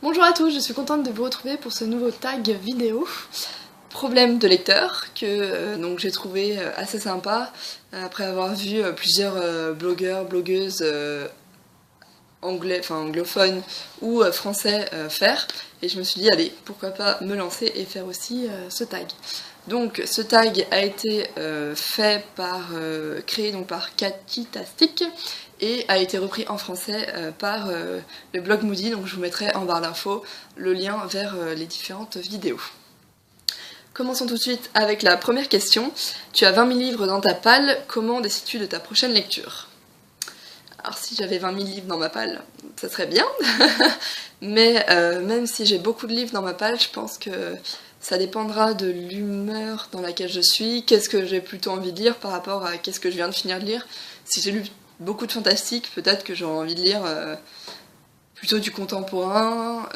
Bonjour à tous, je suis contente de vous retrouver pour ce nouveau tag vidéo. Problème de lecteur que donc j'ai trouvé assez sympa après avoir vu plusieurs blogueurs, blogueuses anglophones ou français faire, et je me suis dit allez, pourquoi pas me lancer et faire aussi ce tag. Donc ce tag a été créé donc par Cathy-tastic et a été repris en français par le blog Moody, donc je vous mettrai en barre d'infos le lien vers les différentes vidéos. Commençons tout de suite avec la première question. Tu as 20 000 livres dans ta palle, comment décides-tu de ta prochaine lecture? Alors si j'avais 20 000 livres dans ma palle, ça serait bien, mais même si j'ai beaucoup de livres dans ma palle, je pense que ça dépendra de l'humeur dans laquelle je suis, qu'est-ce que j'ai plutôt envie de lire par rapport à qu'est-ce que je viens de finir de lire. Si j'ai lu beaucoup de fantastique, peut-être que j'aurais envie de lire plutôt du contemporain,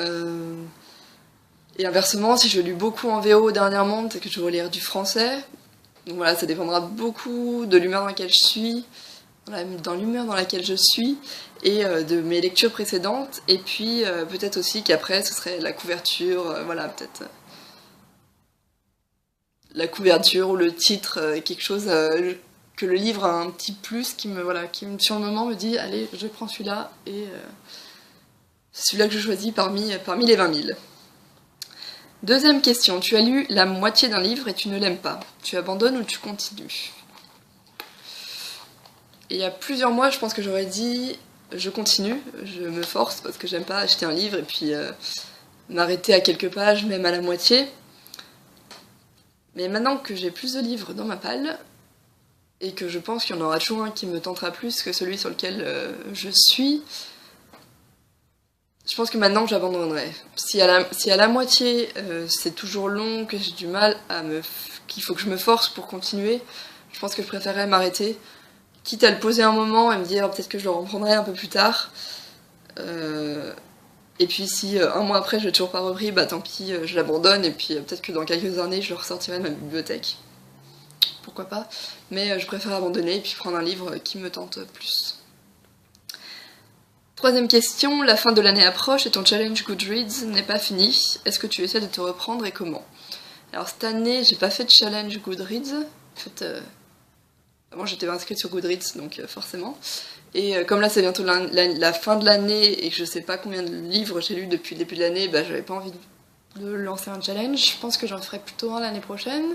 et inversement, si je lis beaucoup en VO dernièrement, peut-être que je vais lire du français. Donc voilà, ça dépendra beaucoup de l'humeur dans laquelle je suis, dans l'humeur dans laquelle je suis, et de mes lectures précédentes, et puis peut-être aussi qu'après ce serait la couverture, voilà, peut-être la couverture ou le titre, quelque chose que le livre a un petit plus qui me, voilà, sur le moment me dit allez, je prends celui-là, et c'est celui-là que je choisis parmi les 20 000. Deuxième question, tu as lu la moitié d'un livre et tu ne l'aimes pas. Tu abandonnes ou tu continues? Et il y a plusieurs mois, je pense que j'aurais dit je continue, je me force parce que j'aime pas acheter un livre et puis m'arrêter à quelques pages, même à la moitié. Mais maintenant que j'ai plus de livres dans ma palle, et que je pense qu'il y en aura toujours un qui me tentera plus que celui sur lequel je suis, je pense que maintenant j'abandonnerai. Si à la moitié c'est toujours long, que j'ai du mal qu'il faut que je me force pour continuer, je pense que je préférerais m'arrêter, quitte à le poser un moment et me dire peut-être que je le reprendrai un peu plus tard. Et puis si un mois après je l'ai toujours pas repris, bah tant pis, je l'abandonne, et puis peut-être que dans quelques années je le ressortirai de ma bibliothèque. Pourquoi pas, mais je préfère abandonner et puis prendre un livre qui me tente plus. Troisième question, la fin de l'année approche et ton challenge Goodreads n'est pas fini. Est-ce que tu essaies de te reprendre et comment? Alors cette année, j'ai pas fait de challenge Goodreads. En fait, moi j'étais inscrite sur Goodreads, donc forcément. Et comme là c'est bientôt la fin de l'année et que je sais pas combien de livres j'ai lu depuis le début de l'année, bah j'avais pas envie de lancer un challenge. Je pense que j'en ferai plutôt un l'année prochaine.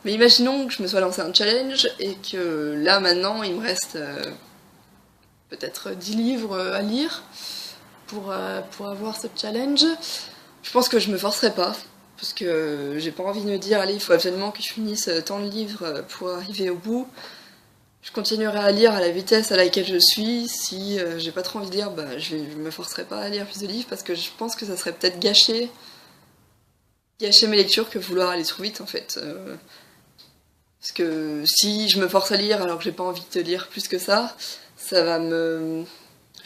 Mais imaginons que je me sois lancé un challenge et que là maintenant il me reste peut-être 10 livres à lire pour avoir ce challenge. Je pense que je me forcerai pas, parce que j'ai pas envie de me dire allez, il faut absolument que je finisse tant de livres pour arriver au bout. Je continuerai à lire à la vitesse à laquelle je suis. Si j'ai pas trop envie de lire, bah, je me forcerai pas à lire plus de livres, parce que je pense que ça serait peut-être gâcher mes lectures que vouloir aller trop vite en fait. Parce que si je me force à lire alors que j'ai pas envie de lire plus que ça va je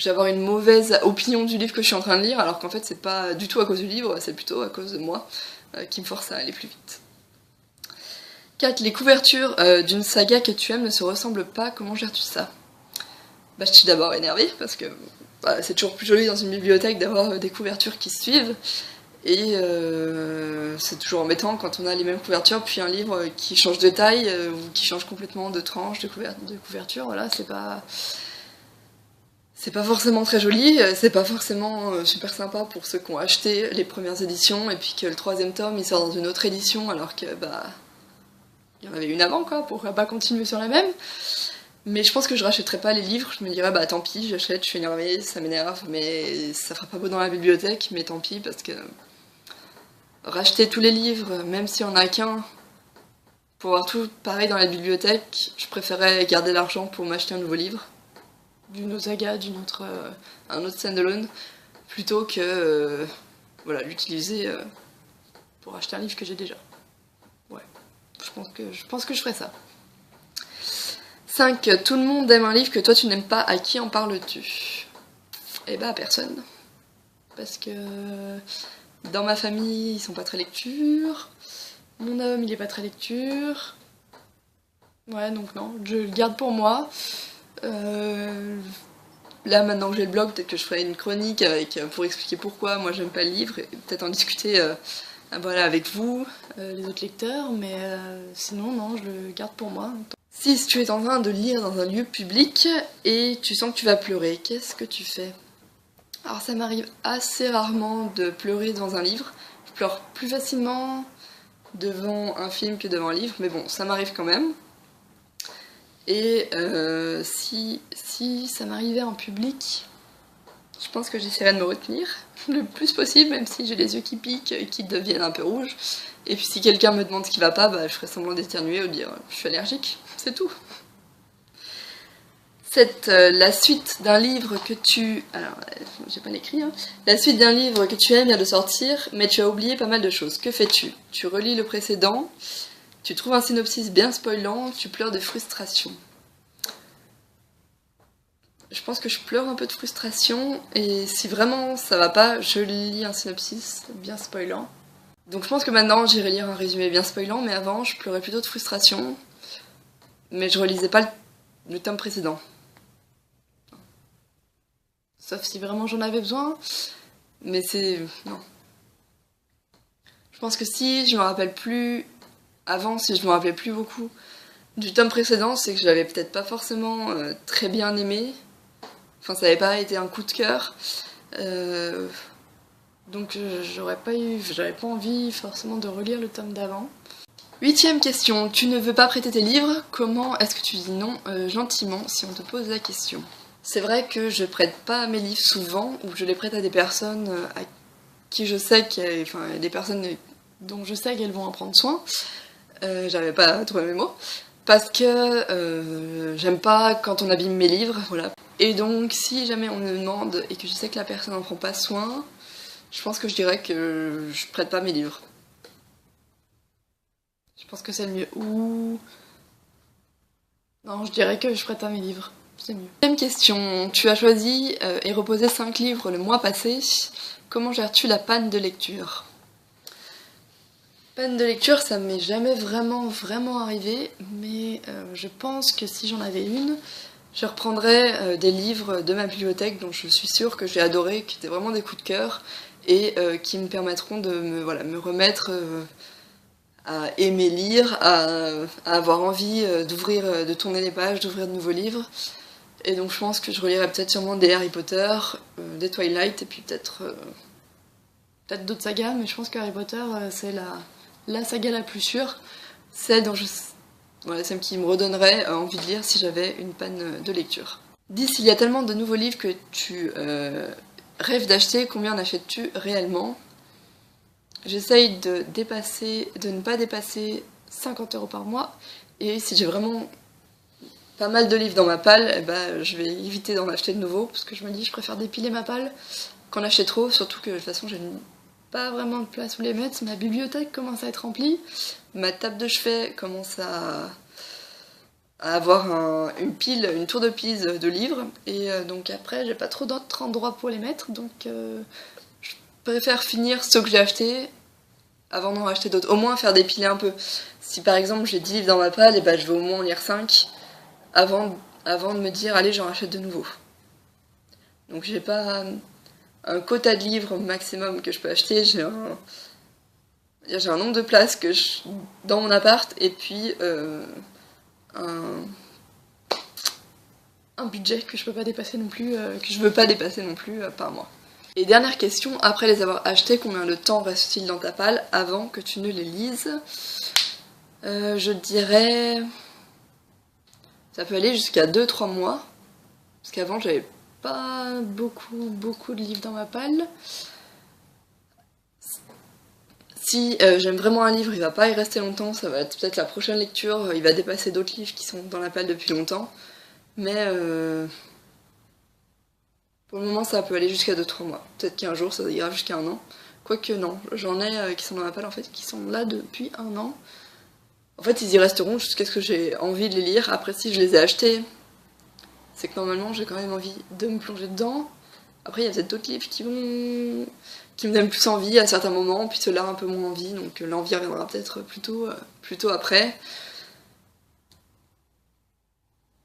vais avoir une mauvaise opinion du livre que je suis en train de lire, alors qu'en fait c'est pas du tout à cause du livre, c'est plutôt à cause de moi qui me force à aller plus vite. 4. Les couvertures d'une saga que tu aimes ne se ressemblent pas, comment gères-tu ça? Bah, je suis d'abord énervée, parce que bah, c'est toujours plus joli dans une bibliothèque d'avoir des couvertures qui se suivent, et c'est toujours embêtant quand on a les mêmes couvertures, puis un livre qui change de taille, ou qui change complètement de tranche de couverture, voilà, c'est pas forcément très joli, c'est pas forcément super sympa pour ceux qui ont acheté les premières éditions, et puis que le troisième tome il sort dans une autre édition alors que bah il y en avait une avant quoi, pourquoi pas continuer sur la même. Mais je pense que je rachèterai pas les livres, je me dirais bah tant pis, j'achète, je suis énervée, ça m'énerve, mais ça fera pas beau dans la bibliothèque, mais tant pis, parce que racheter tous les livres, même s'il y en a qu'un, pour avoir tout pareil dans la bibliothèque, je préférais garder l'argent pour m'acheter un nouveau livre, d'une autre saga, un autre standalone, plutôt que voilà, l'utiliser pour acheter un livre que j'ai déjà. Ouais, je pense que je ferais ça. 5. Tout le monde aime un livre que toi tu n'aimes pas, à qui en parles-tu? Eh bah à personne. Parce que dans ma famille, ils sont pas très lecture, mon homme il est pas très lecture. Ouais, donc non, je le garde pour moi. là maintenant que j'ai le blog, peut-être que je ferai une chronique avec, pour expliquer pourquoi moi j'aime pas le livre, et peut-être en discuter voilà, avec vous, les autres lecteurs, mais sinon non, je le garde pour moi. Si tu es en train de lire dans un lieu public et tu sens que tu vas pleurer, qu'est-ce que tu fais? Alors ça m'arrive assez rarement de pleurer devant un livre. Je pleure plus facilement devant un film que devant un livre, mais bon, ça m'arrive quand même. Et si ça m'arrivait en public, je pense que j'essaierais de me retenir le plus possible, même si j'ai les yeux qui piquent et qui deviennent un peu rouges. Et puis si quelqu'un me demande ce qui va pas, bah, je ferai semblant d'éternuer ou de dire je suis allergique, c'est tout. La suite d'un livre que tu... Alors, j'ai pas l'écrit, hein. La suite d'un livre que tu aimes vient de sortir, mais tu as oublié pas mal de choses. Que fais-tu? Tu relis le précédent, tu trouves un synopsis bien spoilant, tu pleures de frustration. Je pense que je pleure un peu de frustration, et si vraiment ça va pas, je lis un synopsis bien spoilant. Donc je pense que maintenant j'irai lire un résumé bien spoilant, mais avant je pleurais plutôt de frustration, mais je relisais pas le tome précédent. Sauf si vraiment j'en avais besoin, mais c'est... non. Je pense que si je me rappelle plus... Avant, si je me rappelais plus beaucoup du tome précédent, c'est que je l'avais peut-être pas forcément très bien aimé. Enfin, ça n'avait pas été un coup de cœur. Donc j'aurais pas envie forcément de relire le tome d'avant. 8ème question, tu ne veux pas prêter tes livres, comment est-ce que tu dis non gentiment si on te pose la question? C'est vrai que je prête pas mes livres souvent, ou je les prête à des personnes à qui je sais des personnes dont je sais qu'elles vont en prendre soin. J'avais pas trouvé mes mots. Parce que j'aime pas quand on abîme mes livres, voilà. Et donc si jamais on me demande et que je sais que la personne n'en prend pas soin, je pense que je dirais que je prête pas mes livres. Je pense que c'est le mieux. Ou... non, je dirais que je prête pas mes livres. C'est mieux. Deuxième question. Tu as choisi et reposé 5 livres le mois passé. Comment gères-tu la panne de lecture? Panne de lecture, ça m'est jamais vraiment arrivé, mais je pense que si j'en avais une, je reprendrais des livres de ma bibliothèque dont je suis sûre que j'ai adoré, qui étaient vraiment des coups de cœur, et qui me permettront de me remettre à aimer lire, à avoir envie d'ouvrir, de tourner les pages, d'ouvrir de nouveaux livres. Et donc je pense que je relirai peut-être sûrement des Harry Potter, des Twilight, et puis peut-être d'autres sagas, mais je pense que Harry Potter, c'est la saga la plus sûre, celle qui me redonnerait envie de lire si j'avais une panne de lecture. 10. Il y a tellement de nouveaux livres que tu rêves d'acheter, combien en achètes-tu réellement? J'essaye de ne pas dépasser 50 € par mois, et si j'ai vraiment pas mal de livres dans ma palle, eh ben, je vais éviter d'en acheter de nouveaux, parce que je me dis je préfère dépiler ma palle qu'en acheter trop, surtout que de toute façon j'ai pas vraiment de place où les mettre, ma bibliothèque commence à être remplie, ma table de chevet commence à avoir une tour de Pise de livres, et donc après j'ai pas trop d'autres endroits pour les mettre, donc je préfère finir ceux que j'ai achetés avant d'en racheter d'autres, au moins faire dépiler un peu. Si par exemple j'ai 10 livres dans ma palle, et ben je vais au moins en lire 5 avant de me dire allez j'en rachète de nouveau. Donc j'ai pas un quota de livres maximum que je peux acheter, j'ai un nombre de places dans mon appart, et puis un budget que je peux pas dépasser non plus, que je veux pas dépasser non plus par mois. Et dernière question, après les avoir achetés, combien de temps reste-t-il dans ta palle avant que tu ne les lises? Je dirais... ça peut aller jusqu'à 2-3 mois, parce qu'avant j'avais pas beaucoup de livres dans ma palle. Si j'aime vraiment un livre, il va pas y rester longtemps, ça va être peut-être la prochaine lecture, il va dépasser d'autres livres qui sont dans la palle depuis longtemps, mais pour le moment ça peut aller jusqu'à 2-3 mois. Peut-être qu'un jour ça ira jusqu'à 1 an, quoique non, j'en ai qui sont dans ma palle en fait, qui sont là depuis 1 an. En fait ils y resteront jusqu'à ce que j'ai envie de les lire. Après si je les ai achetés, c'est que normalement j'ai quand même envie de me plonger dedans. Après il y a peut-être d'autres livres qui me donnent plus envie à certains moments, puis ceux-là un peu moins envie, donc l'envie reviendra peut-être plutôt après.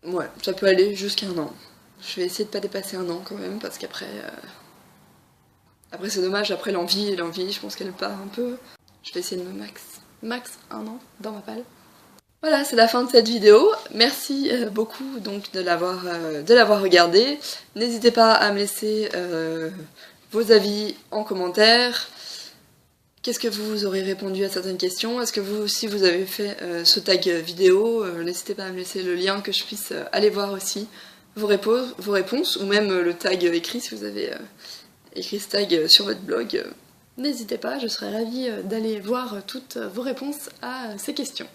Ouais, ça peut aller jusqu'à 1 an. Je vais essayer de pas dépasser 1 an quand même, parce qu'après... Après c'est dommage, après l'envie, je pense qu'elle part un peu. Je vais essayer de me max 1 an dans ma palle. Voilà, c'est la fin de cette vidéo. Merci beaucoup donc de l'avoir regardée. N'hésitez pas à me laisser vos avis en commentaire. Qu'est-ce que vous aurez répondu à certaines questions? Est-ce que vous aussi vous avez fait ce tag vidéo? N'hésitez pas à me laisser le lien que je puisse aller voir aussi vos réponses, ou même le tag écrit si vous avez écrit ce tag sur votre blog. N'hésitez pas, je serais ravie d'aller voir toutes vos réponses à ces questions.